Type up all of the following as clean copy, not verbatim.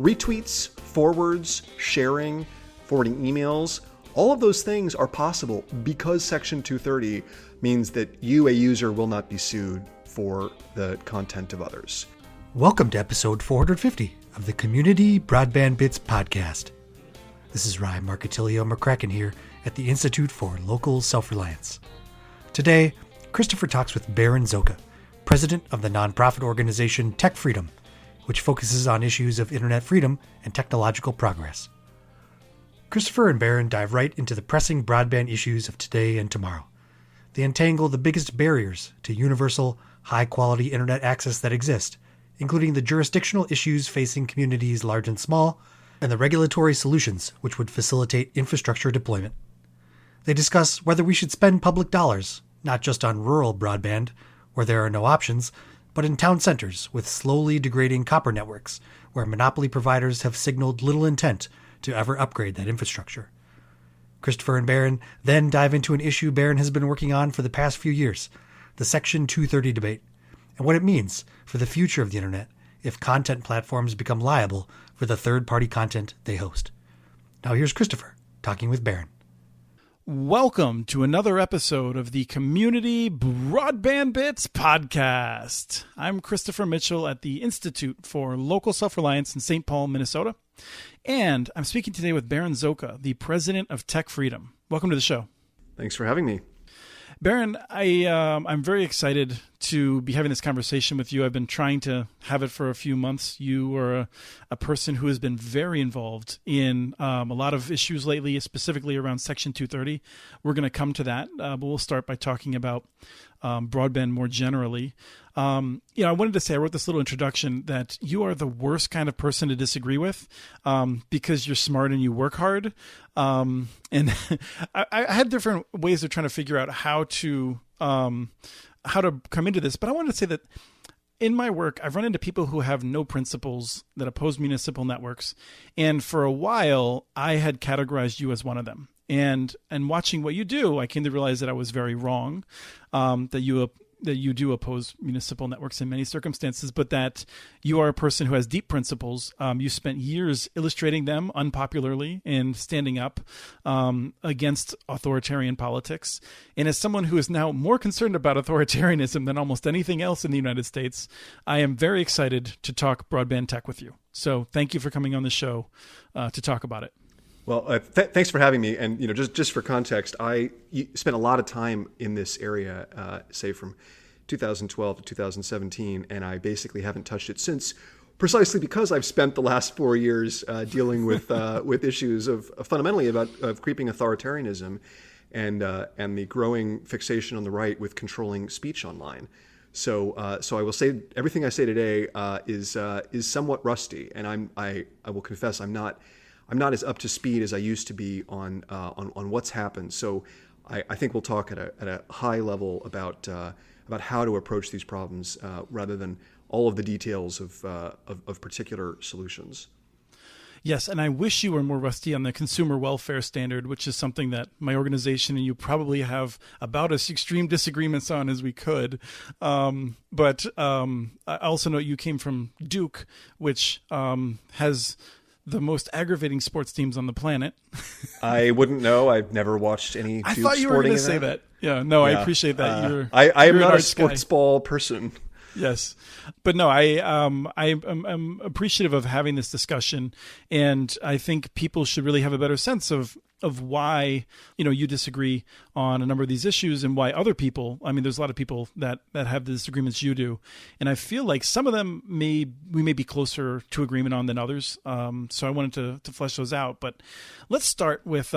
Retweets, forwards, sharing, forwarding emails, all of those things are possible because Section 230 means that you, a user, will not be sued for the content of others. Welcome to episode 450 of the Community Broadband Bits podcast. This is Ryan Marcatilio McCracken here at the Institute for Local Self-Reliance. Today, Christopher talks with Baron Zoka, president of the nonprofit organization Tech Freedom, which focuses on issues of internet freedom and technological progress. Christopher and Baron dive right into the pressing broadband issues of today and tomorrow. They untangle the biggest barriers to universal, high-quality internet access that exist, including the jurisdictional issues facing communities large and small, and the regulatory solutions which would facilitate infrastructure deployment. They discuss whether we should spend public dollars, not just on rural broadband, where there are no options, but in town centers with slowly degrading copper networks, where monopoly providers have signaled little intent to ever upgrade that infrastructure. Christopher and Baron then dive into an issue Baron has been working on for the past few years, the Section 230 debate, and what it means for the future of the internet if content platforms become liable for the third-party content they host. Now here's Christopher talking with Baron. Welcome to another episode of the Community Broadband Bits podcast. I'm Christopher Mitchell at the Institute for Local Self-Reliance in St. Paul, Minnesota. And I'm speaking today with Baron Zoka, the president of Tech Freedom. Welcome to the show. Thanks for having me. Baron, I'm very excited to be having this conversation with you. I've been trying to have it for a few months. You are a person who has been very involved in a lot of issues lately, specifically around Section 230. We're going to come to that, but we'll start by talking about broadband more generally. I wanted to say, I wrote this little introduction that you are the worst kind of person to disagree with because you're smart and you work hard. And I had different ways of trying to figure out how to come into this. But I wanted to say that in my work, I've run into people who have no principles that oppose municipal networks. And for a while, I had categorized you as one of them. And watching what you do, I came to realize that I was very wrong, that you do oppose municipal networks in many circumstances, but that you are a person who has deep principles. You spent years illustrating them unpopularly and standing up against authoritarian politics. And as someone who is now more concerned about authoritarianism than almost anything else in the United States, I am very excited to talk broadband tech with you. So thank you for coming on the show to talk about it. Well, thanks for having me. And just for context, I spent a lot of time in this area, say from 2012 to 2017, and I basically haven't touched it since, precisely because I've spent the last 4 years dealing with issues of fundamentally of creeping authoritarianism and the growing fixation on the right with controlling speech online. So I will say everything I say today is somewhat rusty, and I will confess I'm not as up to speed as I used to be on what's happened. So I think we'll talk at a high level about how to approach these problems rather than all of the details of particular solutions. Yes, and I wish you were more rusty on the consumer welfare standard, which is something that my organization and you probably have about as extreme disagreements on as we could. But I also know you came from Duke, which has the most aggravating sports teams on the planet. I wouldn't know. I've never watched any Duke sporting event. I thought you were going to say that. Yeah, no, yeah. I appreciate that. I am not a sports ball person. Yes. But no, I'm appreciative of having this discussion. And I think people should really have a better sense of why, you disagree on a number of these issues and why other people, there's a lot of people that have the disagreements you do. And I feel like some of them we may be closer to agreement on than others. So I wanted to flesh those out, but let's start with,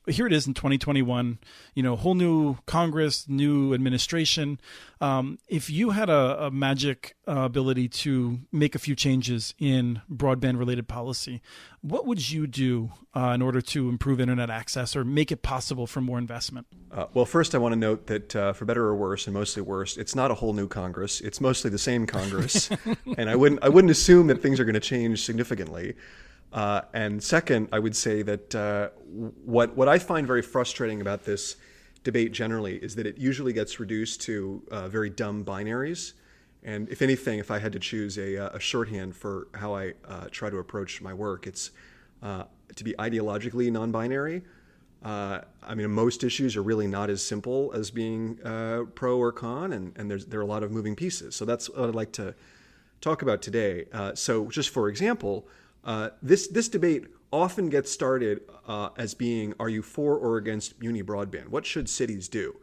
here it is in 2021, whole new Congress, new administration. If you had a magic ability to make a few changes in broadband related policy, what would you do in order to improve internet access or make it possible for more investment? Well, first I want to note that for better or worse, and mostly worse, it's not a whole new Congress. It's mostly the same Congress. And I wouldn't assume that things are going to change significantly. And second, I would say that what I find very frustrating about this debate generally is that it usually gets reduced to very dumb binaries. And if anything, if I had to choose a shorthand for how I try to approach my work, it's to be ideologically non-binary. I mean, most issues are really not as simple as being pro or con, and there are a lot of moving pieces. So that's what I'd like to talk about today. So just for example, this debate often gets started as being, are you for or against muni broadband? What should cities do?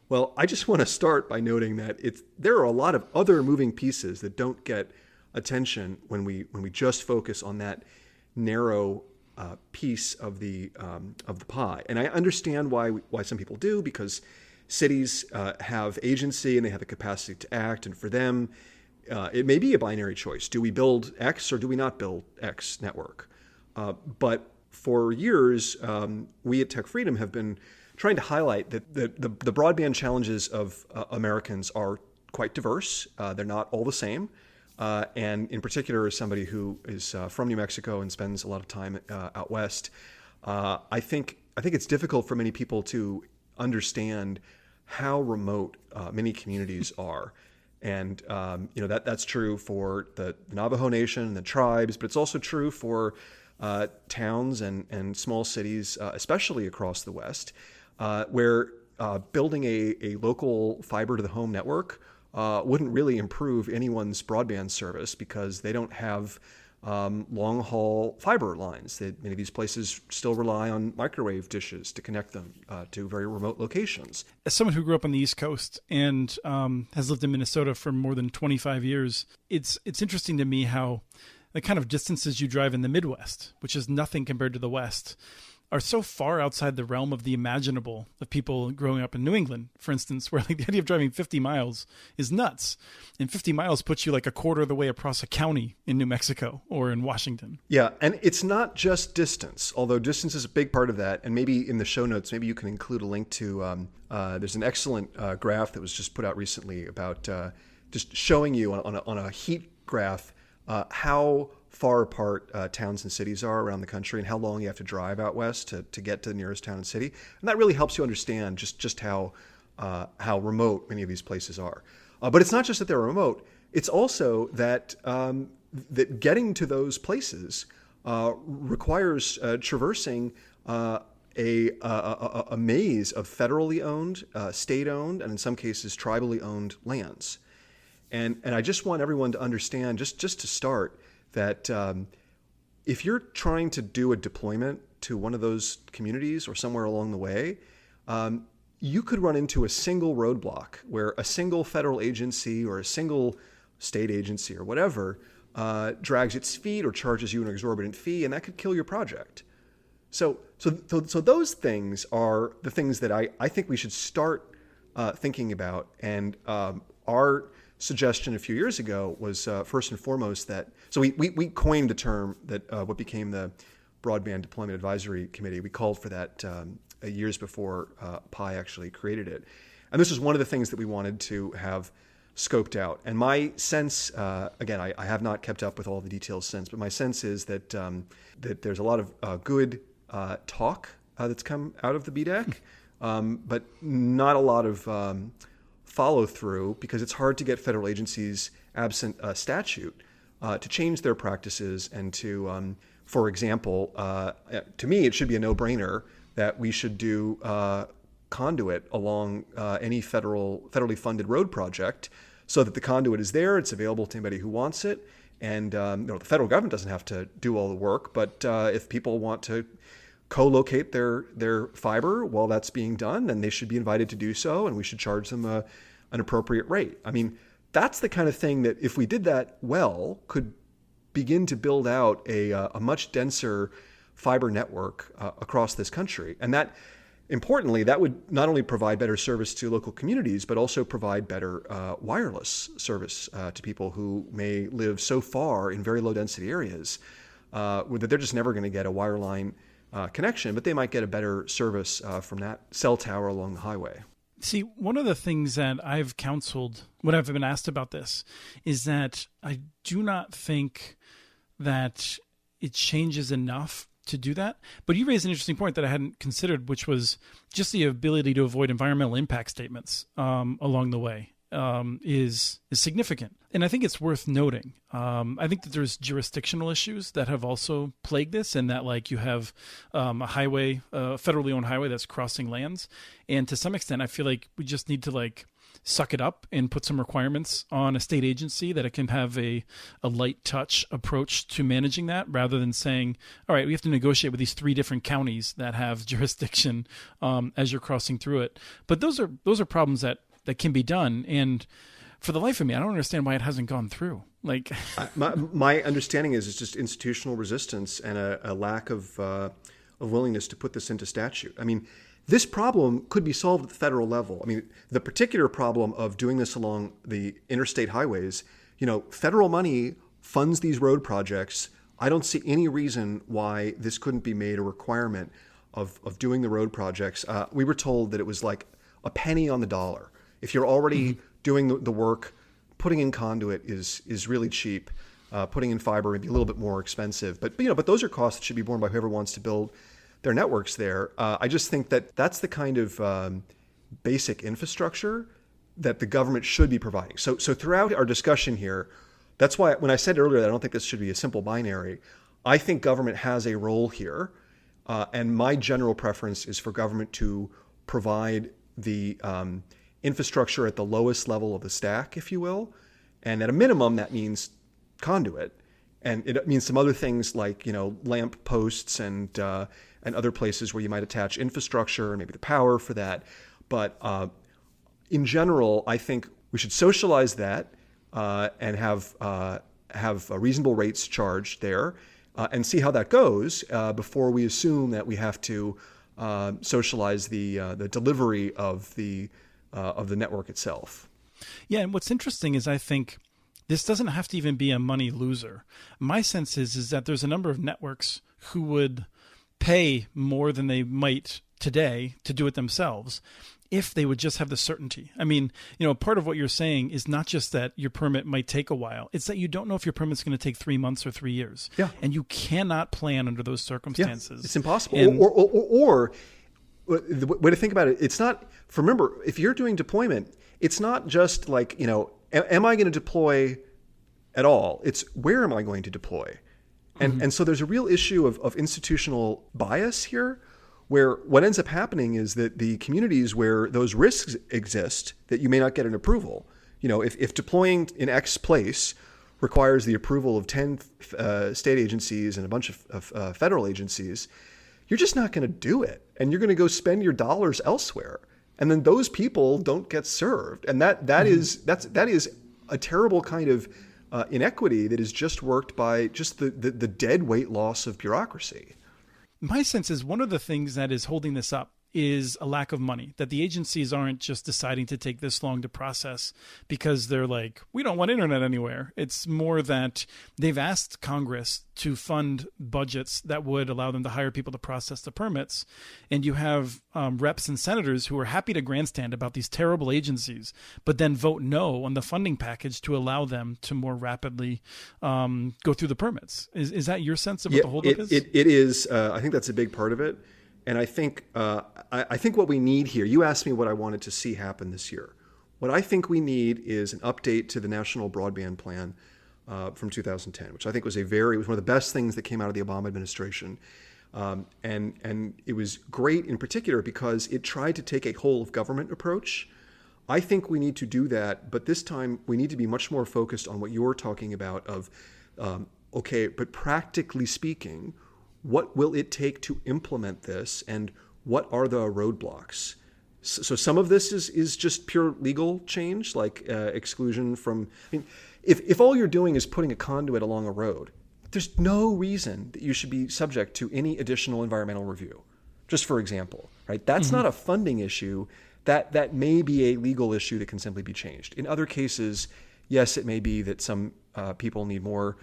Well, I just want to start by noting that there are a lot of other moving pieces that don't get attention when we just focus on that narrow piece of the pie. And I understand why some people do, because cities have agency and they have the capacity to act, and for them, it may be a binary choice. Do we build X or do we not build X network? But for years, we at Tech Freedom have been trying to highlight that the broadband challenges of Americans are quite diverse. They're not all the same. And in particular, as somebody who is from New Mexico and spends a lot of time out west, I think it's difficult for many people to understand how remote many communities are. And that's true for the Navajo Nation and the tribes, but it's also true for towns and small cities, especially across the West, where building a local fiber to the home network wouldn't really improve anyone's broadband service, because they don't have long haul fiber lines. Many of these places still rely on microwave dishes to connect them to very remote locations. As someone who grew up on the East Coast and has lived in Minnesota for more than 25 years, it's interesting to me how the kind of distances you drive in the Midwest, which is nothing compared to the West, are so far outside the realm of the imaginable of people growing up in New England, for instance, where like the idea of driving 50 miles is nuts. And 50 miles puts you like a quarter of the way across a county in New Mexico or in Washington. Yeah, and it's not just distance, although distance is a big part of that. And maybe in the show notes, maybe you can include a link to, there's an excellent graph that was just put out recently about just showing you on a heat graph how far apart towns and cities are around the country, and how long you have to drive out west to get to the nearest town and city. And that really helps you understand just how remote many of these places are. But it's not just that they're remote; it's also that that getting to those places requires traversing a maze of federally owned, state-owned, and in some cases tribally owned lands. And I just want everyone to understand, just to start, that if you're trying to do a deployment to one of those communities or somewhere along the way, you could run into a single roadblock where a single federal agency or a single state agency or whatever drags its feet or charges you an exorbitant fee, and that could kill your project. So those things are the things that I think we should start thinking about. And our suggestion a few years ago was first and foremost that, so we coined the term that what became the Broadband Deployment Advisory Committee. We called for that years before PI actually created it. And this was one of the things that we wanted to have scoped out. And my sense, again, I have not kept up with all the details since, but my sense is that that there's a lot of good talk that's come out of the BDAC, but not a lot of follow through, because it's hard to get federal agencies, absent a statute, to change their practices and to, for example, to me, it should be a no-brainer that we should do conduit along any federally funded road project, so that the conduit is there, it's available to anybody who wants it, and the federal government doesn't have to do all the work. But if people want to co-locate their fiber while that's being done, then they should be invited to do so, and we should charge them an appropriate rate. I mean, that's the kind of thing that, if we did that well, could begin to build out a much denser fiber network across this country. And that, importantly, that would not only provide better service to local communities, but also provide better wireless service to people who may live so far in very low density areas that they're just never going to get a wireline connection, but they might get a better service from that cell tower along the highway. See, one of the things that I've counseled when I've been asked about this is that I do not think that it changes enough to do that. But you raised an interesting point that I hadn't considered, which was just the ability to avoid environmental impact statements along the way. is significant. And I think it's worth noting. I think that there's jurisdictional issues that have also plagued this, and that like you have a highway, a federally owned highway that's crossing lands. And to some extent, I feel like we just need to like suck it up and put some requirements on a state agency that it can have a light touch approach to managing that, rather than saying, all right, we have to negotiate with these 3 different counties that have jurisdiction as you're crossing through it. But those are problems that can be done. And for the life of me, I don't understand why it hasn't gone through. Like my understanding is it's just institutional resistance and a lack of willingness to put this into statute. I mean, this problem could be solved at the federal level. I mean, the particular problem of doing this along the interstate highways, federal money funds these road projects. I don't see any reason why this couldn't be made a requirement of doing the road projects. We were told that it was like a penny on the dollar. If you're already doing the work, putting in conduit is really cheap. Putting in fiber may be a little bit more expensive, but those are costs that should be borne by whoever wants to build their networks there. I just think that that's the kind of basic infrastructure that the government should be providing. So throughout our discussion here, that's why when I said earlier that I don't think this should be a simple binary, I think government has a role here, and my general preference is for government to provide the infrastructure at the lowest level of the stack, if you will, and at a minimum that means conduit, and it means some other things like lamp posts and other places where you might attach infrastructure and maybe the power for that. But in general, I think we should socialize that and have reasonable rates charged there and see how that goes before we assume that we have to socialize the delivery of the network itself. Yeah, and what's interesting is I think this doesn't have to even be a money loser. My sense is that there's a number of networks who would pay more than they might today to do it themselves if they would just have the certainty. I mean, part of what you're saying is not just that your permit might take a while. It's that you don't know if your permit's going to take 3 months or 3 years. Yeah. And you cannot plan under those circumstances. Yeah, it's impossible. And, or the way to think about it, it's not, remember, if you're doing deployment, it's not just like, am I going to deploy at all? It's where am I going to deploy? And so there's a real issue of institutional bias here, where what ends up happening is that the communities where those risks exist, that you may not get an approval. If deploying in X place requires the approval of 10 state agencies and a bunch of federal agencies, you're just not going to do it. And you're going to go spend your dollars elsewhere. And then those people don't get served. And that is a terrible kind of inequity that is just worked by just the dead weight loss of bureaucracy. My sense is one of the things that is holding this up is a lack of money, that the agencies aren't just deciding to take this long to process because they're like, we don't want internet anywhere. It's more that they've asked Congress to fund budgets that would allow them to hire people to process the permits. And you have reps and senators who are happy to grandstand about these terrible agencies, but then vote no on the funding package to allow them to more rapidly go through the permits. Is that your sense of what the holdup is? It is. I think that's a big part of it. And I think what we need here, you asked me what I wanted to see happen this year. What I think we need is an update to the National Broadband Plan from 2010, which I think was one of the best things that came out of the Obama administration. And it was great in particular because it tried to take a whole of government approach. I think we need to do that, but this time we need to be much more focused on what you're talking about of, but practically speaking, what will it take to implement this, and what are the roadblocks? So some of this is just pure legal change, like exclusion from. I mean, if all you're doing is putting a conduit along a road, there's no reason that you should be subject to any additional environmental review. Just for example, right? That's not a funding issue. That may be a legal issue that can simply be changed. In other cases, yes, it may be that some people need more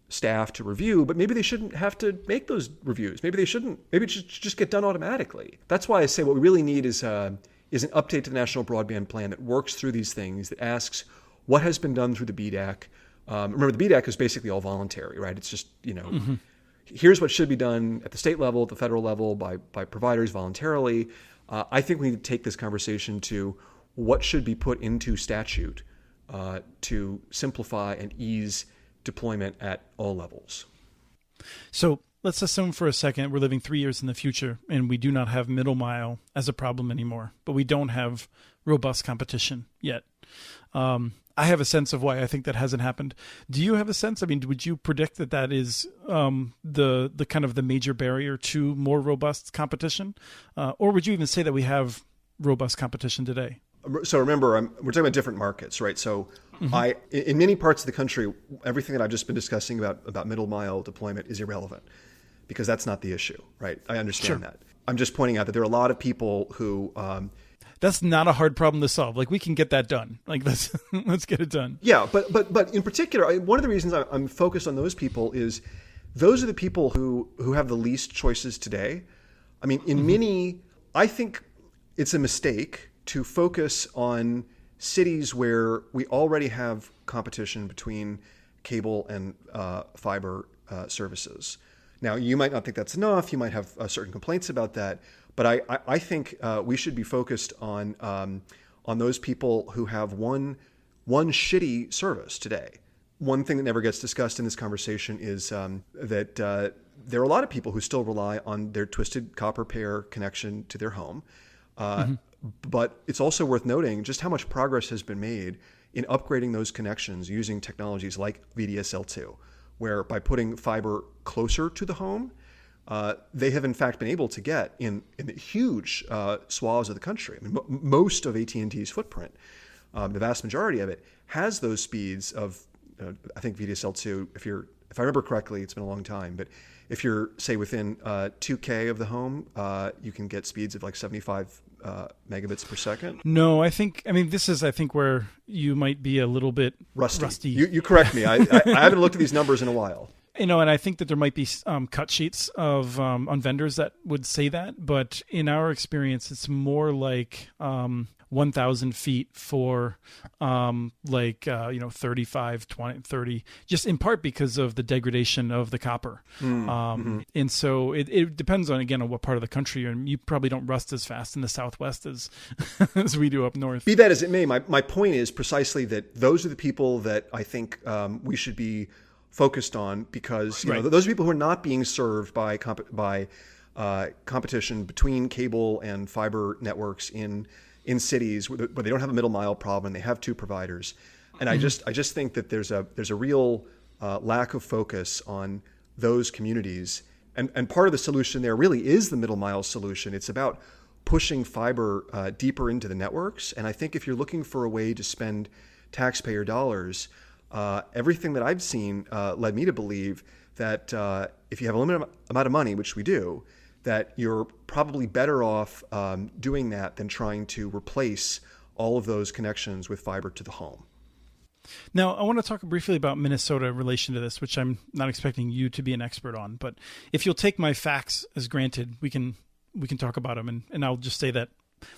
staff to review, but maybe they shouldn't have to make those reviews. Maybe it should just get done automatically. That's why I say what we really need is an update to the National Broadband Plan that works through these things, that asks what has been done through the BDAC. Remember, the BDAC is basically all voluntary, right? It's just, here's what should be done at the state level, at the federal level, by providers voluntarily. I think we need to take this conversation to what should be put into statute to simplify and ease deployment at all levels. So let's assume for a second we're living 3 years in the future and we do not have middle mile as a problem anymore, but we don't have robust competition yet. I have a sense of why I think that hasn't happened. Do you have a sense? I mean, would you predict that that is the kind of the major barrier to more robust competition? Or would you even say that we have robust competition today? So remember, we're talking about different markets, right? So in many parts of the country, everything that I've just been discussing about middle mile deployment is irrelevant because that's not the issue, right? I understand that. I'm just pointing out that there are a lot of people who... that's not a hard problem to solve. Like, we can get that done. Like, let's get it done. Yeah, but in particular, one of the reasons I'm focused on those people is those are the people who have the least choices today. I mean, in many, I think it's a mistake to focus on cities where we already have competition between cable and fiber services. Now, you might not think that's enough. You might have certain complaints about that. But I think we should be focused on those people who have one shitty service today. One thing that never gets discussed in this conversation is that there are a lot of people who still rely on their twisted copper pair connection to their home. But it's also worth noting just how much progress has been made in upgrading those connections using technologies like VDSL2, where by putting fiber closer to the home, they have in fact been able to get in the huge swaths of the country. I mean, most of AT&T's footprint, the vast majority of it, has those speeds of, I think VDSL2. If I remember correctly, it's been a long time, but if you're say within 2K of the home, you can get speeds of like 75 megabits per second. No, this is where you might be a little bit rusty. You correct me. I haven't looked at these numbers in a while. And I think that there might be cut sheets of on vendors that would say that, but in our experience, it's more like 1,000 feet for 35, 20, 30, just in part because of the degradation of the copper. And so it depends on, again, on what part of the country you're in. You probably don't rust as fast in the Southwest as as we do up north. Be that as it may, my point is precisely that those are the people that I think we should be focused on because those are people who are not being served by competition between cable and fiber networks in cities where they don't have a middle mile problem. They have two providers, and I just think that there's a real lack of focus on those communities, and part of the solution there really is the middle mile solution. It's about pushing fiber deeper into the networks, and I think if you're looking for a way to spend taxpayer dollars, everything that I've seen led me to believe that if you have a limited amount of money, which we do, that you're probably better off doing that than trying to replace all of those connections with fiber to the home. Now, I want to talk briefly about Minnesota in relation to this, which I'm not expecting you to be an expert on. But if you'll take my facts as granted, we can talk about them. And I'll just say that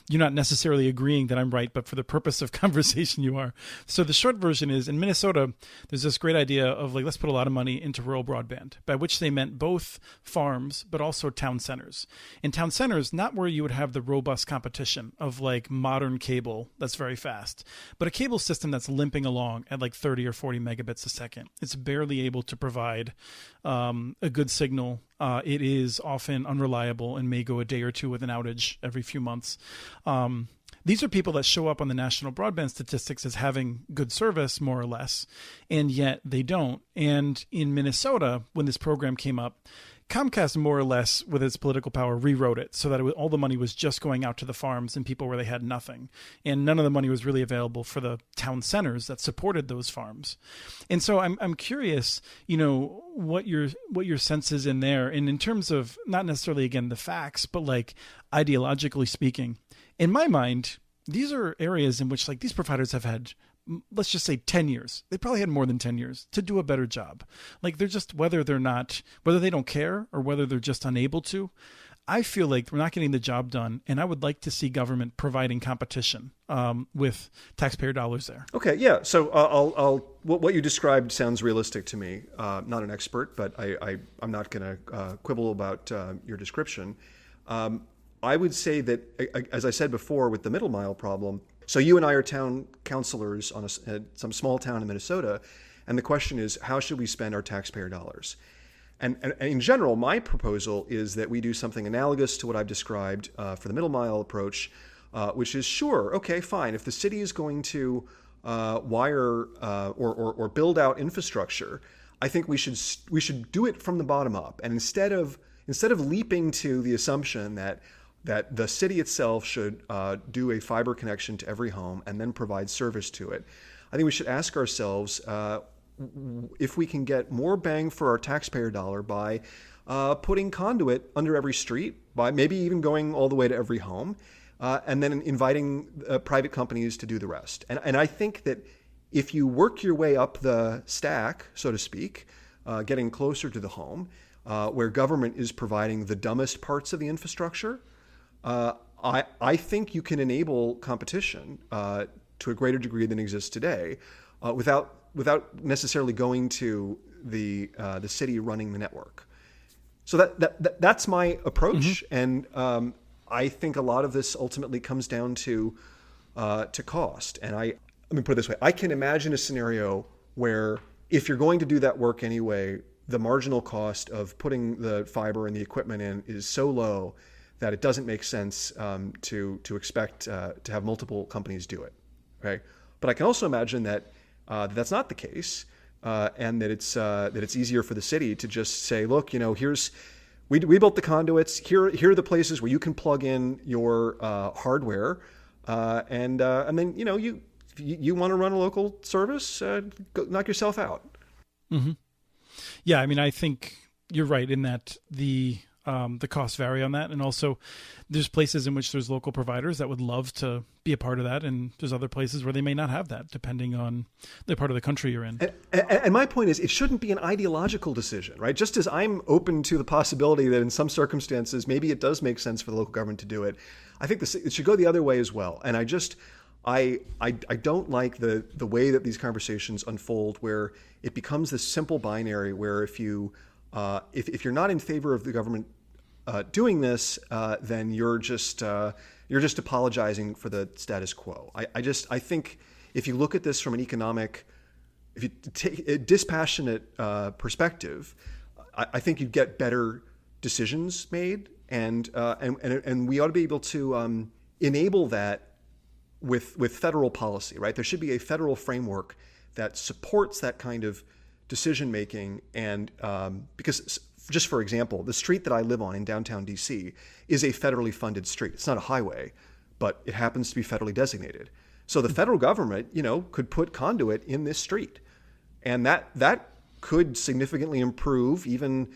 you're not necessarily agreeing that I'm right, but for the purpose of conversation, you are. So the short version is, in Minnesota, there's this great idea of let's put a lot of money into rural broadband, by which they meant both farms, but also town centers. In town centers, not where you would have the robust competition of modern cable that's very fast, but a cable system that's limping along at 30 or 40 megabits a second. It's barely able to provide a good signal. It is often unreliable and may go a day or two with an outage every few months. These are people that show up on the national broadband statistics as having good service, more or less, and yet they don't. And in Minnesota, when this program came up, Comcast more or less, with its political power, rewrote it so that all the money was just going out to the farms and people where they had nothing. And none of the money was really available for the town centers that supported those farms. And so I'm curious, what your sense is in there. And in terms of not necessarily, again, the facts, but ideologically speaking, in my mind, these are areas in which these providers have had, let's just say 10 years. They probably had more than 10 years to do a better job. They're just, whether they don't care or whether they're just unable to, I feel like we're not getting the job done. And I would like to see government providing competition with taxpayer dollars there. Okay. Yeah. So what you described sounds realistic to me. Not an expert, but I'm not going to quibble about your description. I would say that, as I said before, with the middle mile problem, So you and I are town councilors on some small town in Minnesota, and the question is, how should we spend our taxpayer dollars? And in general, my proposal is that we do something analogous to what I've described for the middle mile approach, which is sure, okay, fine. If the city is going to wire or build out infrastructure, I think we should do it from the bottom up. And instead of leaping to the assumption that the city itself should do a fiber connection to every home and then provide service to it, I think we should ask ourselves if we can get more bang for our taxpayer dollar by putting conduit under every street, by maybe even going all the way to every home, and then inviting private companies to do the rest. And I think that if you work your way up the stack, so to speak, getting closer to the home, where government is providing the dumbest parts of the infrastructure, I think you can enable competition to a greater degree than exists today, without necessarily going to the city running the network. So that's my approach, and I think a lot of this ultimately comes down to cost. And let me put it this way: I can imagine a scenario where if you're going to do that work anyway, the marginal cost of putting the fiber and the equipment in is so low that it doesn't make sense to expect to have multiple companies do it. Okay, but I can also imagine that that's not the case, and that it's easier for the city to just say, look, we built the conduits. Here are the places where you can plug in your hardware, and then you want to run a local service, go knock yourself out. Mm-hmm. Yeah, I mean, I think you're right in that the costs vary on that, and also there's places in which there's local providers that would love to be a part of that, and there's other places where they may not have that, depending on the part of the country you're in. And my point is, it shouldn't be an ideological decision, right? Just as I'm open to the possibility that in some circumstances maybe it does make sense for the local government to do it, I think it should go the other way as well. And I don't like the way that these conversations unfold, where it becomes this simple binary where if you're not in favor of the government doing this, then you're just apologizing for the status quo. I think if you look at this from if you take a dispassionate perspective, I think you'd get better decisions made, and we ought to be able to enable that with federal policy, right? There should be a federal framework that supports that kind of decision making, and because, just for example, the street that I live on in downtown DC is a federally funded street. It's not a highway, but it happens to be federally designated. So the federal government, could put conduit in this street, and that could significantly improve, even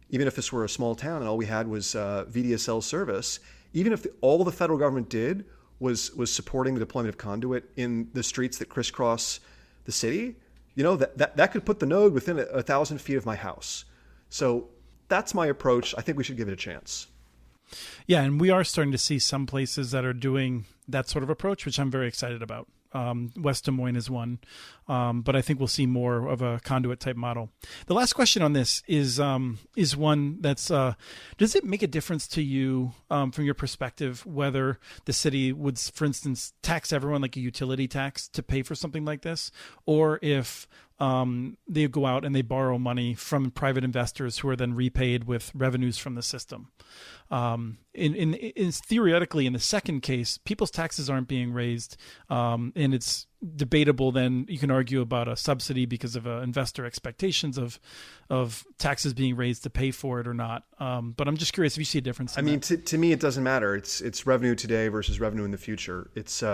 if this were a small town and all we had was VDSL service. Even if all the federal government did was supporting the deployment of conduit in the streets that crisscross the city, that could put the node within 1,000 feet of my house. So that's my approach. I think we should give it a chance. Yeah, and we are starting to see some places that are doing that sort of approach, which I'm very excited about. West Des Moines is one, but I think we'll see more of a conduit type model. The last question on this is one that's, does it make a difference to you from your perspective whether the city would, for instance, tax everyone like a utility tax to pay for something like this, or if they go out and they borrow money from private investors who are then repaid with revenues from the system? In theoretically, in the second case, people's taxes aren't being raised, and it's debatable. Then you can argue about a subsidy because of investor expectations of taxes being raised to pay for it or not. But I'm just curious if you see a difference. To me, it doesn't matter. It's revenue today versus revenue in the future. It's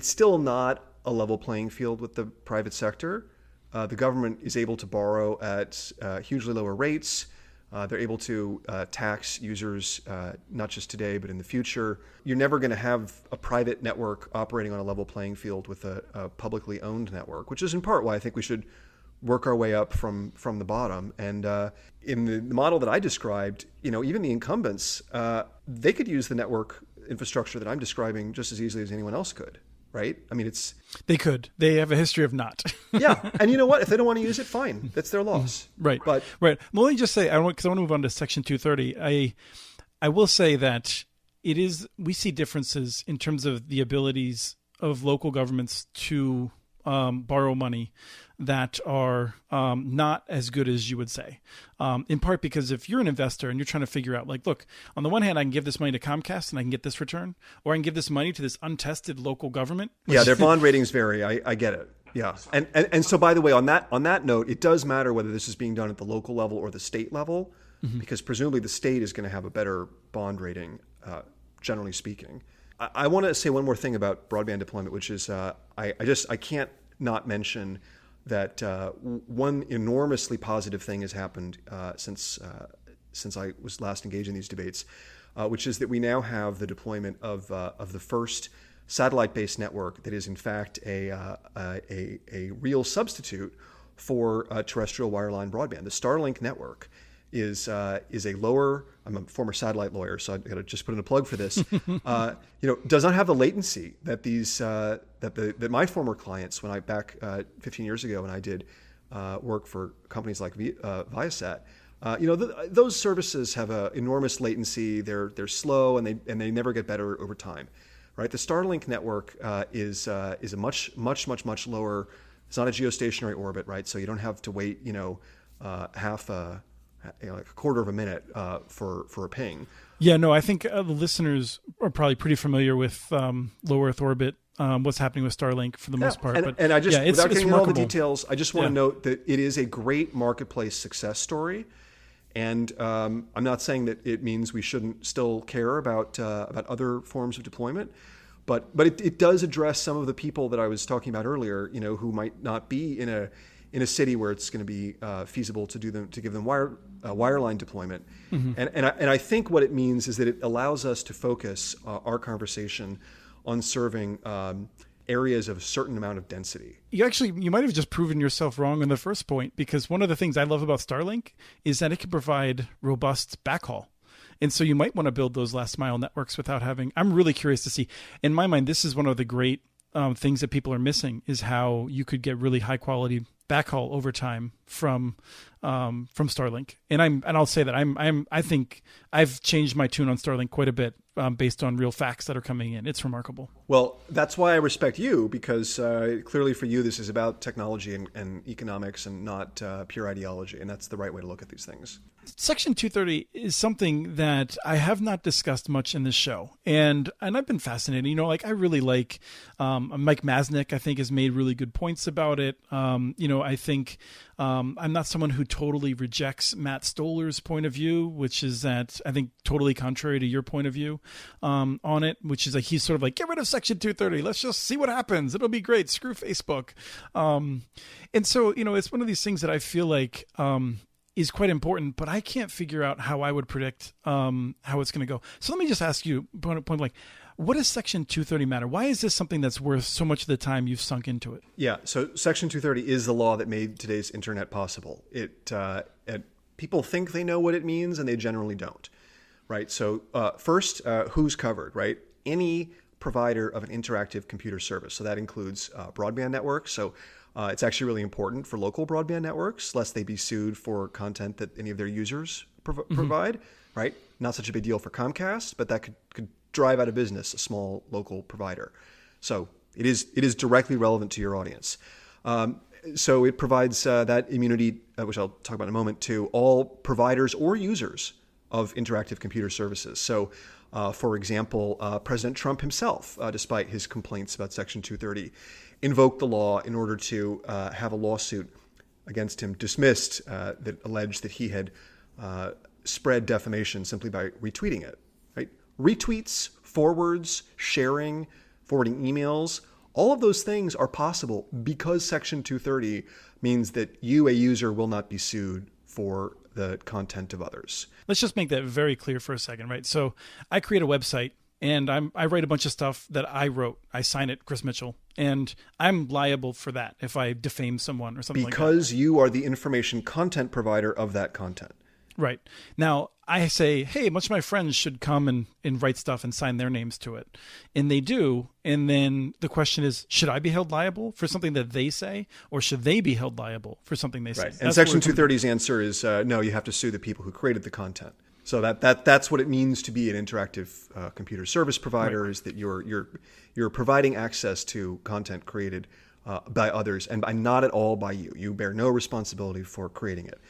still not a level playing field with the private sector. The government is able to borrow at hugely lower rates. They're able to tax users, not just today, but in the future. You're never going to have a private network operating on a level playing field with a publicly owned network, which is in part why I think we should work our way up from the bottom. And in the model that I described, even the incumbents, they could use the network infrastructure that I'm describing just as easily as anyone else could. Right? I mean, they could. They have a history of not. Yeah, and you know what? If they don't want to use it, fine. That's their loss. Right. Right. Well, let me just say, because I want to move on to Section 230. I will say that we see differences in terms of the abilities of local governments to borrow money that are not as good as you would say. In part because if you're an investor and you're trying to figure out, like, look, on the one hand, I can give this money to Comcast and I can get this return, or I can give this money to this untested local government. Yeah, their bond ratings vary. I get it. Yeah, and so, by the way, on that note, it does matter whether this is being done at the local level or the state level, because presumably the state is going to have a better bond rating, generally speaking. I want to say one more thing about broadband deployment, which is I can't not mention that one enormously positive thing has happened since I was last engaged in these debates, which is that we now have the deployment of the first satellite-based network that is in fact a real substitute for terrestrial wireline broadband. The Starlink network is a lower. I'm a former satellite lawyer, so I've got to just put in a plug for this. Does not have the latency that that my former clients, when I back 15 years ago when I did work for companies like Viasat. Those services have an enormous latency. They're slow and they never get better over time, right? The Starlink network is a much lower. It's not a geostationary orbit, right? So you don't have to wait like a quarter of a minute for a ping. Yeah, no, I think the listeners are probably pretty familiar with low Earth orbit, what's happening with Starlink for the most part. And I just, without getting into all the details, I just want to note that it is a great marketplace success story. And I'm not saying that it means we shouldn't still care about other forms of deployment, but it does address some of the people that I was talking about earlier, who might not be in a city where it's going to be feasible to give them wireline deployment. And I think what it means is that it allows us to focus our conversation on serving areas of a certain amount of density. You might have just proven yourself wrong on the first point, because one of the things I love about Starlink is that it can provide robust backhaul. And so you might want to build those last mile networks without having. I'm really curious to see. In my mind, this is one of the great things that people are missing, is how you could get really high quality backhaul over time from Starlink. And I'll say that I think I've changed my tune on Starlink quite a bit based on real facts that are coming in. It's remarkable. Well, that's why I respect you, because clearly for you this is about technology and economics and not pure ideology, and that's the right way to look at these things. Section 230 is something that I have not discussed much in this show, and I've been fascinated. I really like Mike Masnick. I think has made really good points about it. I think I'm not someone who totally rejects Matt Stoller's point of view, which is that I think totally contrary to your point of view on it, which is like he's sort of like, get rid of Section 230. Let's just see what happens. It'll be great. Screw Facebook. And so it's one of these things that I feel like is quite important, but I can't figure out how I would predict how it's going to go. So let me just ask you, point blank, what does Section 230 matter? Why is this something that's worth so much of the time you've sunk into it? Yeah, so Section 230 is the law that made today's internet possible. People think they know what it means, and they generally don't, right? So first, who's covered, right? Any provider of an interactive computer service. So that includes broadband networks. So it's actually really important for local broadband networks, lest they be sued for content that any of their users provide, right? Not such a big deal for Comcast, but that could drive out of business a small local provider. So it is directly relevant to your audience. So it provides that immunity, which I'll talk about in a moment, to all providers or users of interactive computer services. So, for example, President Trump himself, despite his complaints about Section 230, invoked the law in order to have a lawsuit against him dismissed that alleged that he had spread defamation simply by retweeting it. Right? Retweets, forwards, sharing, forwarding emails, all of those things are possible because Section 230 means that you, a user, will not be sued for the content of others. Let's just make that very clear for a second, right? So I create a website and I write a bunch of stuff that I wrote. I sign it, Chris Mitchell, and I'm liable for that if I defame someone or something like that. Because you are the information content provider of that content. Right. Now, I say, hey, a bunch of my friends should come and write stuff and sign their names to it. And they do. And then the question is, should I be held liable for something that they say, or should they be held liable for something they say? Right. And Section 230's answer is no, you have to sue the people who created the content. So that's what it means to be an interactive computer service provider, is that you're providing access to content created by others and not at all by you. You bear no responsibility for creating it.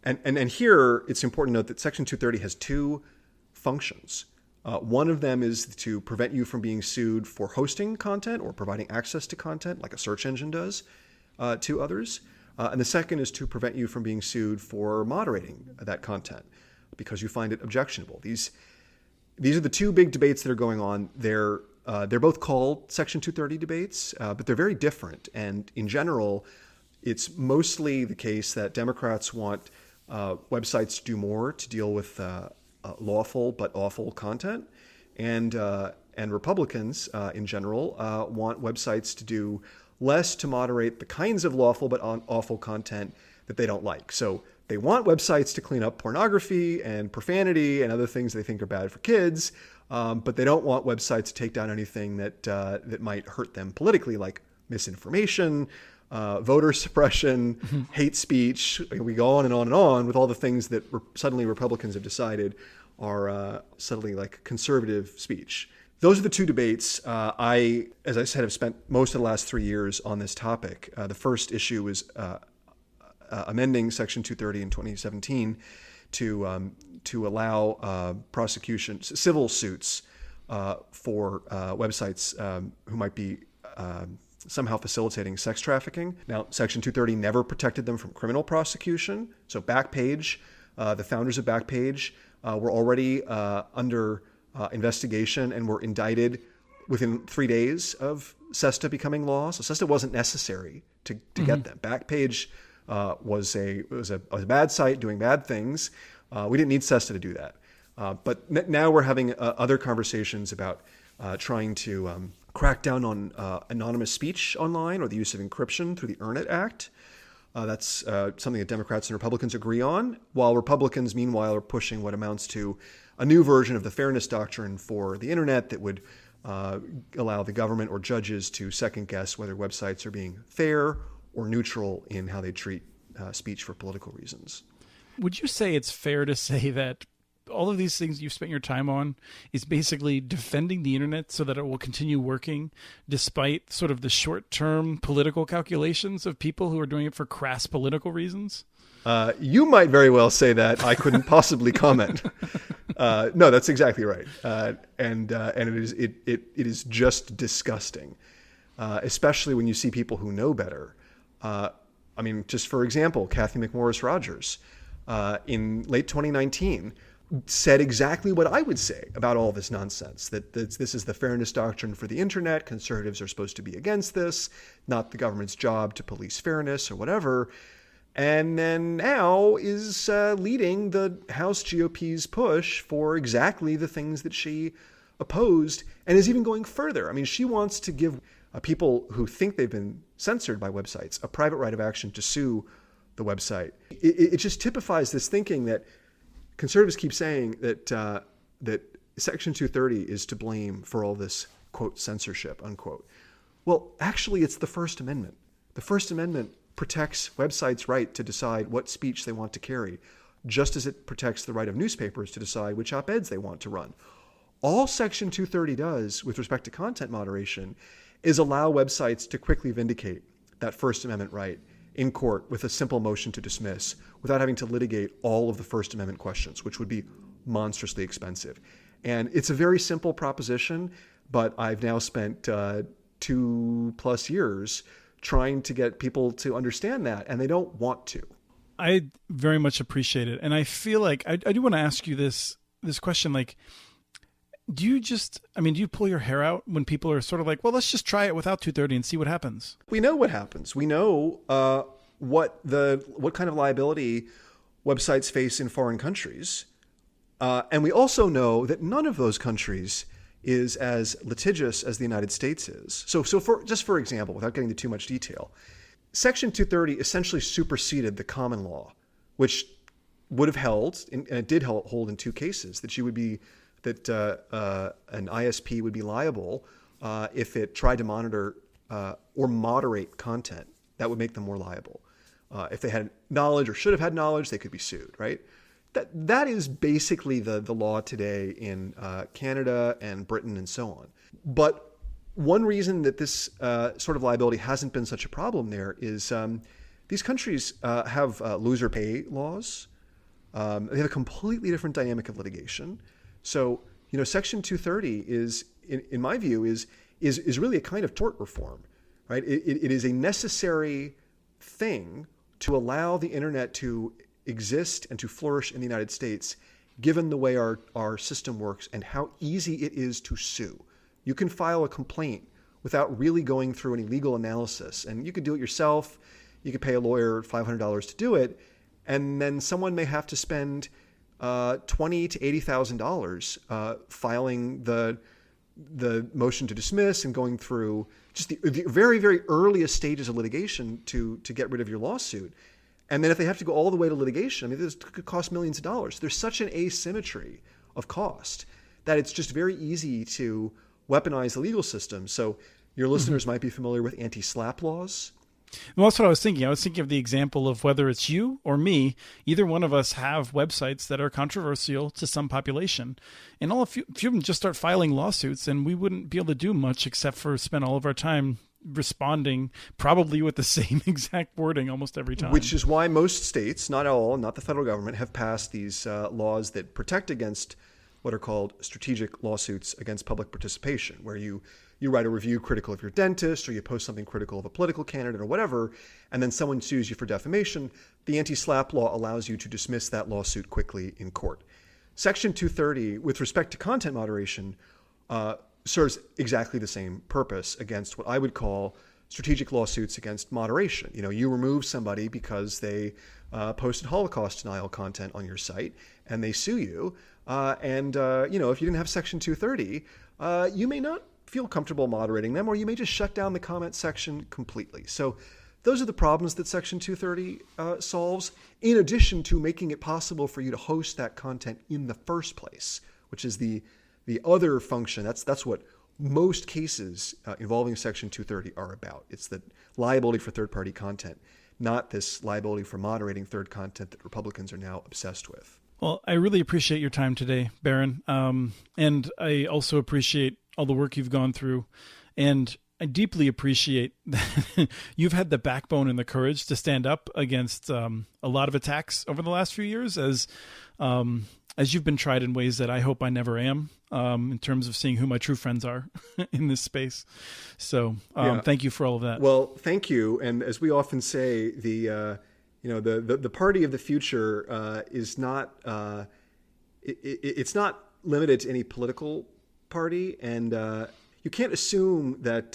And here it's important to note that Section 230 has two functions. One of them is to prevent you from being sued for hosting content or providing access to content, like a search engine does to others. And the second is to prevent you from being sued for moderating that content because you find it objectionable. These are the two big debates that are going on. They're both called Section 230 debates, but they're very different. And in general, it's mostly the case that Democrats want websites to do more to deal with lawful but awful content, and Republicans in general want websites to do less to moderate the kinds of lawful but awful content that they don't like. So they want websites to clean up pornography and profanity and other things they think are bad for kids, but they don't want websites to take down anything that might hurt them politically, like misinformation, voter suppression, hate speech. We go on and on and on with all the things that suddenly Republicans have decided are suddenly like conservative speech. Those are the two debates. I, as I said, have spent most of the last 3 years on this topic. The first issue was amending Section 230 in 2017 to allow civil suits for websites who might be somehow facilitating sex trafficking. Now, Section 230 never protected them from criminal prosecution. So Backpage, the founders of Backpage, were already under investigation and were indicted within 3 days of SESTA becoming law. So SESTA wasn't necessary to get them. Backpage was a bad site doing bad things. We didn't need SESTA to do that. But now we're having other conversations about trying to crack down on anonymous speech online or the use of encryption through the Earn It Act. That's something that Democrats and Republicans agree on, while Republicans, meanwhile, are pushing what amounts to a new version of the fairness doctrine for the internet that would allow the government or judges to second guess whether websites are being fair or neutral in how they treat speech for political reasons. Would you say it's fair to say that all of these things you've spent your time on is basically defending the internet so that it will continue working despite sort of the short-term political calculations of people who are doing it for crass political reasons? You might very well say that. I couldn't possibly comment. No, that's exactly right. And it is just disgusting, especially when you see people who know better. I mean, just for example, Kathy McMorris Rogers in late 2019 said exactly what I would say about all this nonsense, that this is the fairness doctrine for the internet. Conservatives are supposed to be against this, not the government's job to police fairness or whatever. And then now is leading the House GOP's push for exactly the things that she opposed, and is even going further. I mean, she wants to give people who think they've been censored by websites a private right of action to sue the website. It just typifies this thinking that conservatives keep saying that Section 230 is to blame for all this, quote, censorship, unquote. Well, actually, it's the First Amendment. The First Amendment protects websites' right to decide what speech they want to carry, just as it protects the right of newspapers to decide which op-eds they want to run. All Section 230 does with respect to content moderation is allow websites to quickly vindicate that First Amendment right in court with a simple motion to dismiss without having to litigate all of the First Amendment questions, which would be monstrously expensive. And it's a very simple proposition, but I've now spent 2+ years trying to get people to understand that, and they don't want to. I very much appreciate it. And I feel like I do want to ask you this question, like, do you pull your hair out when people are sort of like, well, let's just try it without 230 and see what happens? We know what happens. We know what kind of liability websites face in foreign countries. And we also know that none of those countries is as litigious as the United States is. So for example, without getting into too much detail, Section 230 essentially superseded the common law, which would have held, and it did hold in two cases, that an ISP would be liable if it tried to monitor or moderate content. That would make them more liable. If they had knowledge or should have had knowledge, they could be sued, right? That is basically the law today in Canada and Britain and so on. But one reason that this sort of liability hasn't been such a problem there is these countries have loser pay laws. They have a completely different dynamic of litigation. So, Section 230 is, in my view, is really a kind of tort reform, right? It is a necessary thing to allow the internet to exist and to flourish in the United States, given the way our system works and how easy it is to sue. You can file a complaint without really going through any legal analysis, and you could do it yourself. You could pay a lawyer $500 to do it, and then someone may have to spend $20,000 to $80,000 filing the motion to dismiss and going through just the very, very earliest stages of litigation to get rid of your lawsuit. And then if they have to go all the way to litigation, this could cost millions of dollars. There's such an asymmetry of cost that it's just very easy to weaponize the legal system. So your listeners might be familiar with anti-SLAPP laws. Well, that's what I was thinking. I was thinking of the example of whether it's you or me, either one of us have websites that are controversial to some population. And a few of them just start filing lawsuits, and we wouldn't be able to do much except for spend all of our time responding probably with the same exact wording almost every time. Which is why most states, not all, not the federal government, have passed these laws that protect against what are called strategic lawsuits against public participation, where you write a review critical of your dentist, or you post something critical of a political candidate or whatever, and then someone sues you for defamation. The anti-SLAPP law allows you to dismiss that lawsuit quickly in court. Section 230, with respect to content moderation, serves exactly the same purpose against what I would call strategic lawsuits against moderation. You remove somebody because they posted Holocaust denial content on your site, and they sue you. If you didn't have Section 230, you may not feel comfortable moderating them, or you may just shut down the comment section completely. So those are the problems that Section 230 solves, in addition to making it possible for you to host that content in the first place, which is the other function. That's what most cases involving Section 230 are about. It's the liability for third-party content, not this liability for moderating third content that Republicans are now obsessed with. Well, I really appreciate your time today, Baron. And I also appreciate all the work you've gone through. And I deeply appreciate that you've had the backbone and the courage to stand up against a lot of attacks over the last few years, as you've been tried in ways that I hope I never am, in terms of seeing who my true friends are in this space. So thank you for all of that. Well, thank you. And as we often say, the party of the future is not it's not limited to any political party, and you can't assume that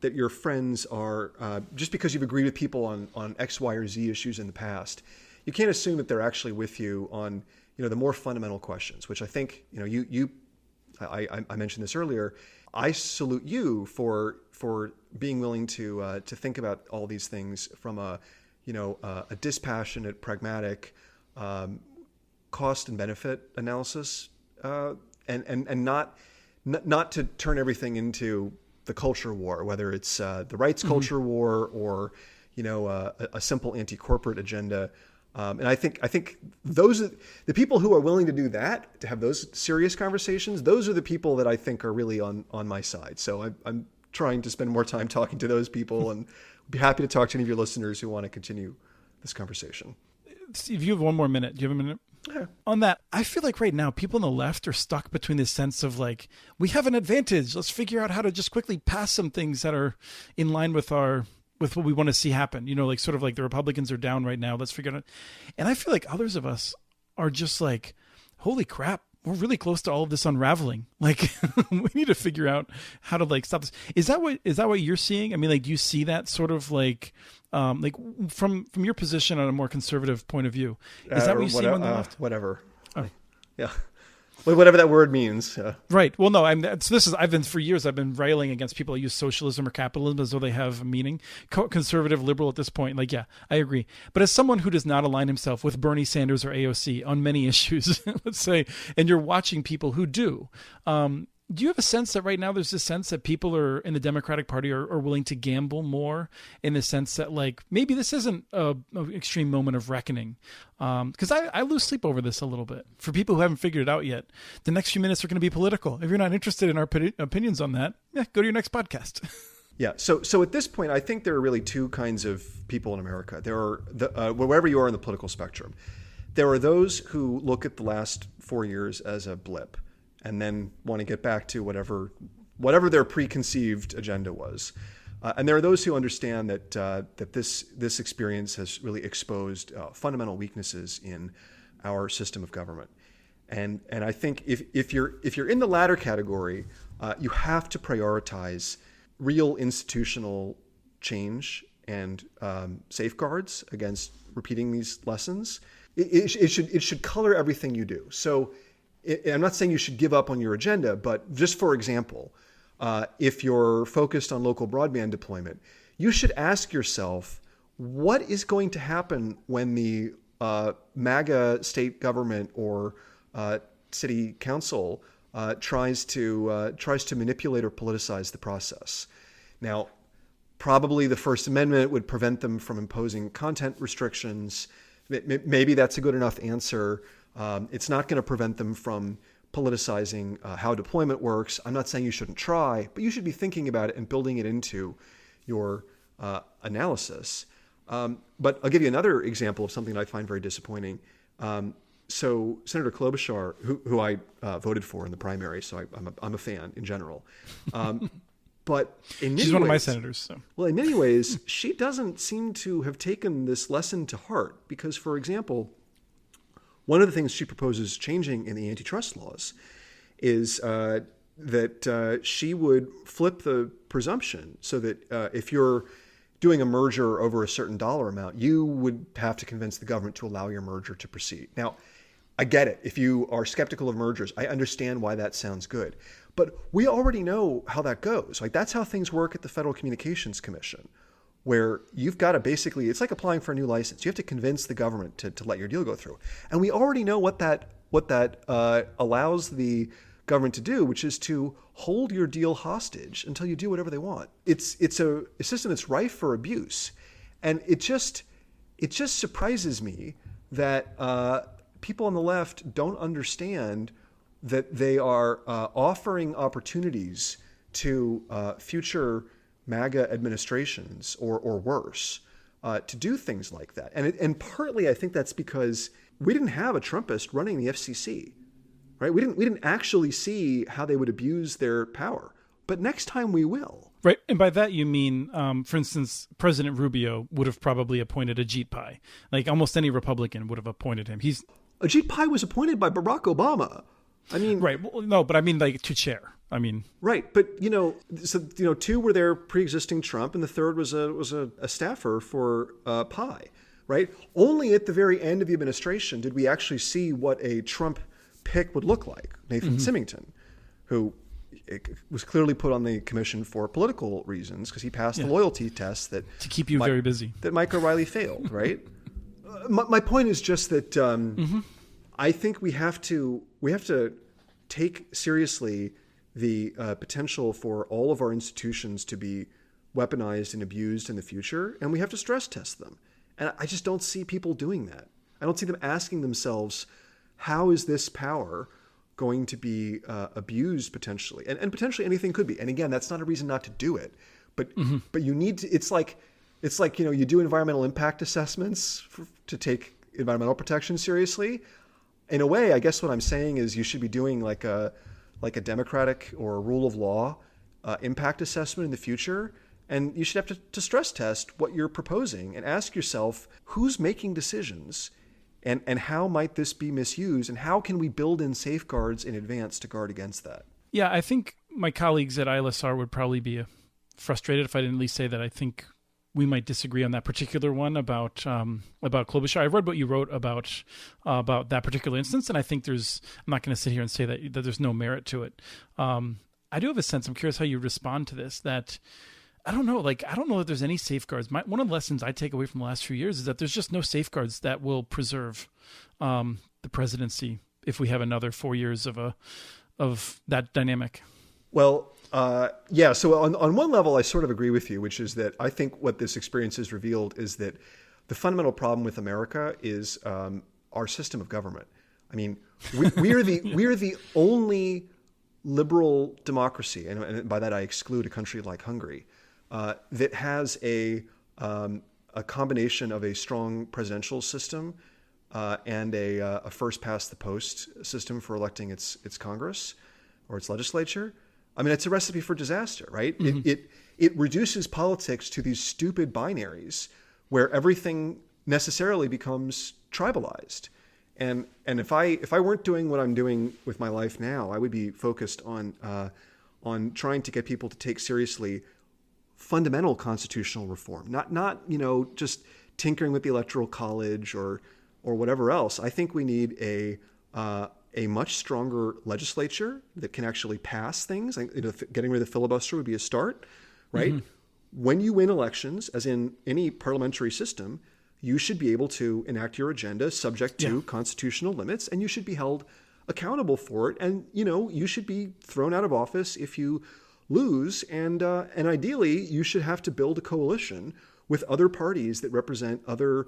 that your friends are just because you've agreed with people on X, Y, or Z issues in the past. You can't assume that they're actually with you on the more fundamental questions, which I think I mentioned this earlier. I salute you for being willing to think about all these things from a dispassionate, pragmatic, cost and benefit analysis, and not to turn everything into the culture war, whether it's the rights culture war or a simple anti-corporate agenda. And I think those are the people who are willing to do that, to have those serious conversations. Those are the people that I think are really on my side. So I'm trying to spend more time talking to those people, and be happy to talk to any of your listeners who want to continue this conversation. Steve, you have one more minute. Do you have a minute? Yeah. On that, I feel like right now people on the left are stuck between this sense of like, we have an advantage. Let's figure out how to just quickly pass some things that are in line with what we want to see happen. Like sort of like the Republicans are down right now. Let's figure it out. And I feel like others of us are just like, holy crap, we're really close to all of this unraveling. Like we need to figure out how to like stop this. Is that what you're seeing? I mean, like, do you see that sort of like from your position on a more conservative point of view? Is that what you see on the left? Whatever. Oh. Yeah. Whatever that word means. Right. Well, no, for years, I've been railing against people that use socialism or capitalism as though they have a meaning. Conservative, liberal at this point. Like, yeah, I agree. But as someone who does not align himself with Bernie Sanders or AOC on many issues, let's say, and you're watching people who do, Do you have a sense that right now there's this sense that people are in the Democratic Party are willing to gamble more, in the sense that, like, maybe this isn't an extreme moment of reckoning? Because I lose sleep over this a little bit. For people who haven't figured it out yet, the next few minutes are going to be political. If you're not interested in our opinions on that, go to your next podcast. Yeah. So at this point, I think there are really two kinds of people in America. There are wherever you are in the political spectrum, there are those who look at the last 4 years as a blip, and then want to get back to whatever their preconceived agenda was. And there are those who understand that this experience has really exposed fundamental weaknesses in our system of government. And I think if you're in the latter category, you have to prioritize real institutional change and safeguards against repeating these lessons. It should color everything you do. So I'm not saying you should give up on your agenda, but just for example, if you're focused on local broadband deployment, you should ask yourself, what is going to happen when the MAGA state government or city council tries to manipulate or politicize the process? Now, probably the First Amendment would prevent them from imposing content restrictions. Maybe that's a good enough answer. It's not going to prevent them from politicizing how deployment works. I'm not saying you shouldn't try, but you should be thinking about it and building it into your analysis. But I'll give you another example of something that I find very disappointing. So Senator Klobuchar, who I voted for in the primary, so I'm a fan in general. But in She's many one of my ways, senators. So. well, in many ways, she doesn't seem to have taken this lesson to heart because, for example, one of the things she proposes changing in the antitrust laws is that she would flip the presumption so that if you're doing a merger over a certain dollar amount, you would have to convince the government to allow your merger to proceed. Now, I get it. If you are skeptical of mergers, I understand why that sounds good. But we already know how that goes. Like, that's how things work at the Federal Communications Commission, where you've got to basically, it's like applying for a new license. You have to convince the government to let your deal go through. And we already know what that allows the government to do, which is to hold your deal hostage until you do whatever they want. It's a system that's rife for abuse. And it just surprises me that people on the left don't understand that they are offering opportunities to future MAGA administrations or worse to do things like that. And partly I think that's because we didn't have a Trumpist running the FCC, right? We didn't actually see how they would abuse their power. But next time we will. Right. And by that, you mean, for instance, President Rubio would have probably appointed Ajit Pai. Like almost any Republican would have appointed him. Ajit Pai was appointed by Barack Obama. I mean, right. Well, no, but I mean, like, to chair. I mean, right. But two were there pre-existing Trump, and the third was a staffer for Pai. Right. Only at the very end of the administration did we actually see what a Trump pick would look like. Nathan Symington, who was clearly put on the commission for political reasons because he passed the loyalty test that to keep you very busy. That Mike O'Reilly failed. Right. My point is just that I think we have to take seriously the potential for all of our institutions to be weaponized and abused in the future, and we have to stress test them. And I just don't see people doing that. I don't see them asking themselves, how is this power going to be abused potentially? And potentially anything could be. And again, that's not a reason not to do it. But you need to, it's like you do environmental impact assessments to take environmental protection seriously. In a way, I guess what I'm saying is you should be doing like a democratic or a rule of law impact assessment in the future. And you should have to stress test what you're proposing and ask yourself, who's making decisions and how might this be misused? And how can we build in safeguards in advance to guard against that? Yeah, I think my colleagues at ILSR would probably be frustrated if I didn't at least say that I think we might disagree on that particular one about Klobuchar. I read what you wrote about that particular instance, and I think I'm not going to sit here and say that there's no merit to it. I do have a sense, I'm curious how you respond to this, that I don't know that there's any safeguards. One of the lessons I take away from the last few years is that there's just no safeguards that will preserve the presidency if we have another 4 years of that dynamic. Well, yeah. So on one level, I sort of agree with you, which is that I think what this experience has revealed is that the fundamental problem with America is our system of government. I mean, we are the only liberal democracy, and by that I exclude a country like Hungary, that has a combination of a strong presidential system and a first past the post system for electing its Congress or its legislature. I mean, it's a recipe for disaster, right? Mm-hmm. It reduces politics to these stupid binaries where everything necessarily becomes tribalized. And if I weren't doing what I'm doing with my life now, I would be focused on trying to get people to take seriously fundamental constitutional reform, not just tinkering with the Electoral College or whatever else. I think we need a much stronger legislature that can actually pass things. Getting rid of the filibuster would be a start, right? Mm-hmm. When you win elections, as in any parliamentary system, you should be able to enact your agenda subject to constitutional limits, and you should be held accountable for it. And you should be thrown out of office if you lose. And ideally, you should have to build a coalition with other parties that represent other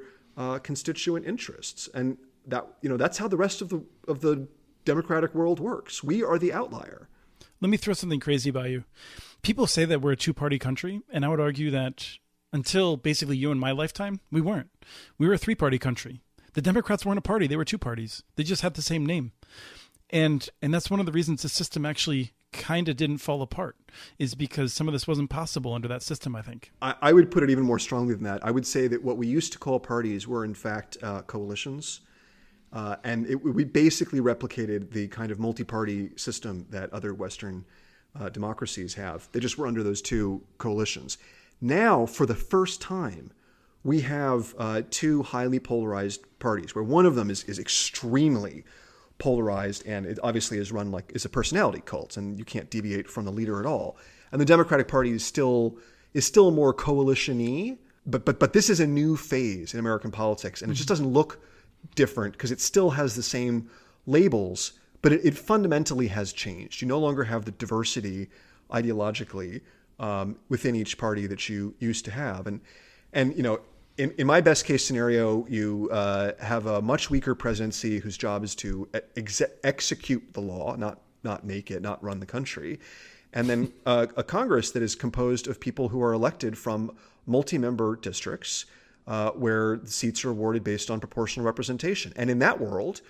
constituent interests. And that's how the rest of the democratic world works. We are the outlier. Let me throw something crazy by you. People say that we're a two-party country, and I would argue that until basically you and my lifetime, we weren't. We were a three-party country. The Democrats weren't a party. They were two parties. They just had the same name. And that's one of the reasons the system actually kind of didn't fall apart, is because some of this wasn't possible under that system, I think. I would put it even more strongly than that. I would say that what we used to call parties were, in fact, coalitions. And we basically replicated the kind of multi-party system that other Western democracies have. They just were under those two coalitions. Now, for the first time, we have two highly polarized parties, where one of them is extremely polarized, and it obviously is run like it's a personality cult, and you can't deviate from the leader at all. And the Democratic Party is still more coalition-y, but this is a new phase in American politics, and it just doesn't look different because it still has the same labels, but it fundamentally has changed. You no longer have the diversity ideologically within each party that you used to have, and in my best case scenario, you have a much weaker presidency whose job is to execute the law, not make it, not run the country, and then a Congress that is composed of people who are elected from multi-member districts where the seats are awarded based on proportional representation. And in that world,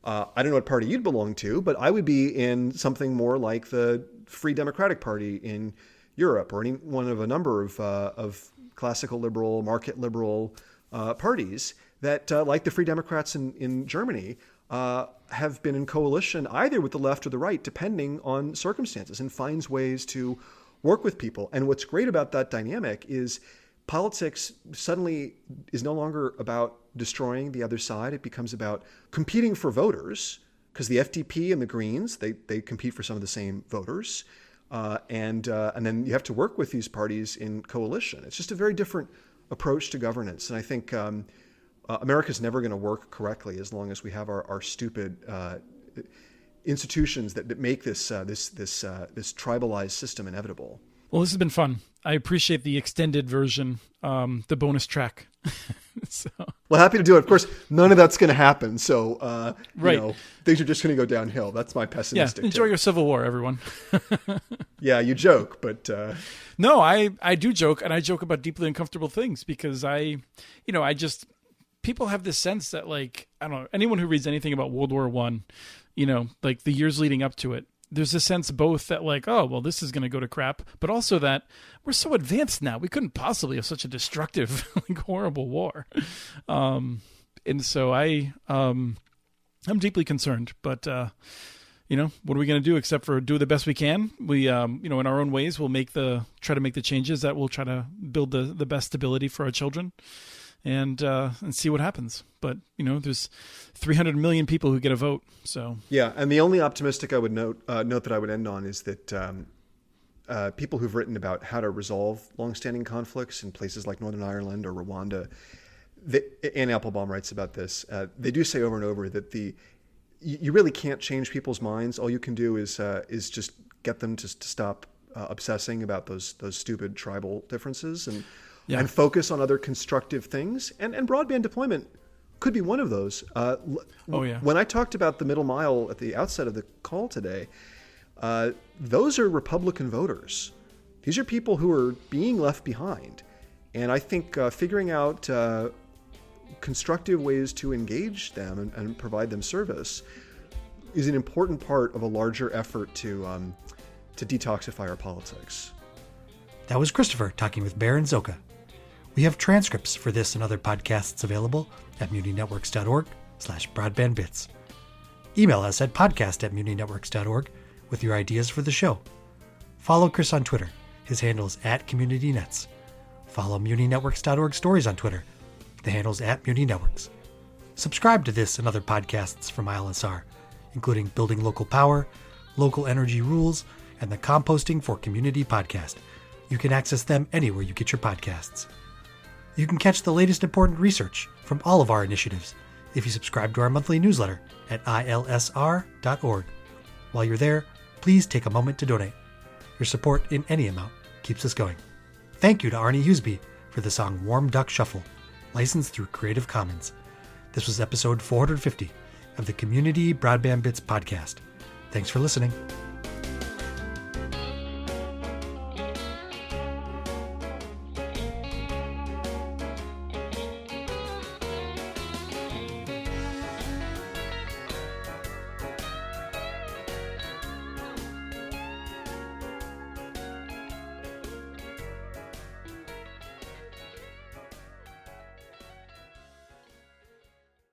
I don't know what party you'd belong to, but I would be in something more like the Free Democratic Party in Europe, or any one of a number of classical liberal, market liberal parties that, like the Free Democrats in Germany, have been in coalition either with the left or the right, depending on circumstances, and finds ways to work with people. And what's great about that dynamic is politics suddenly is no longer about destroying the other side. It becomes about competing for voters, because the FDP and the Greens, they compete for some of the same voters. And then you have to work with these parties in coalition. It's just a very different approach to governance. And I think America's never going to work correctly as long as we have our stupid institutions that make this tribalized system inevitable. Well, this has been fun. I appreciate the extended version, the bonus track. Well, happy to do it. Of course, none of that's going to happen. So, right. Things are just going to go downhill. That's my pessimistic. Yeah, enjoy your Civil War, everyone. Yeah, you joke, but no, I do joke, and I joke about deeply uncomfortable things because people have this sense that, like, I don't know, anyone who reads anything about World War I, like the years leading up to it, there's a sense both that, like, oh, well, this is going to go to crap, but also that we're so advanced now. We couldn't possibly have such a destructive, like, horrible war. And so I'm deeply concerned, but, what are we going to do except for do the best we can? We, in our own ways, we'll try to make the changes that will try to build the best stability for our children and see what happens. But, there's 300 million people who get a vote. So yeah, and the only optimistic I would note that I would end on is that people who've written about how to resolve longstanding conflicts in places like Northern Ireland or Rwanda, Anne Applebaum writes about this. They do say over and over that you really can't change people's minds. All you can do is just get them to stop obsessing about those stupid tribal differences and Yeah. and focus on other constructive things. And broadband deployment could be one of those. Yeah. When I talked about the middle mile at the outset of the call today, those are Republican voters. These are people who are being left behind. And I think figuring out constructive ways to engage them and provide them service is an important part of a larger effort to detoxify our politics. That was Christopher talking with Bear and Zoka. We have transcripts for this and other podcasts available at muninetworks.org/broadbandbits. Email us at podcast@muninetworks.org with your ideas for the show. Follow Chris on Twitter. His handle is @CommunityNets. Follow muninetworks.org stories on Twitter. The handle's @muninetworks. Subscribe to this and other podcasts from ILSR, including Building Local Power, Local Energy Rules, and the Composting for Community podcast. You can access them anywhere you get your podcasts. You can catch the latest important research from all of our initiatives if you subscribe to our monthly newsletter at ilsr.org. While you're there, please take a moment to donate. Your support in any amount keeps us going. Thank you to Arnie Huseby for the song Warm Duck Shuffle, licensed through Creative Commons. This was episode 450 of the Community Broadband Bits podcast. Thanks for listening.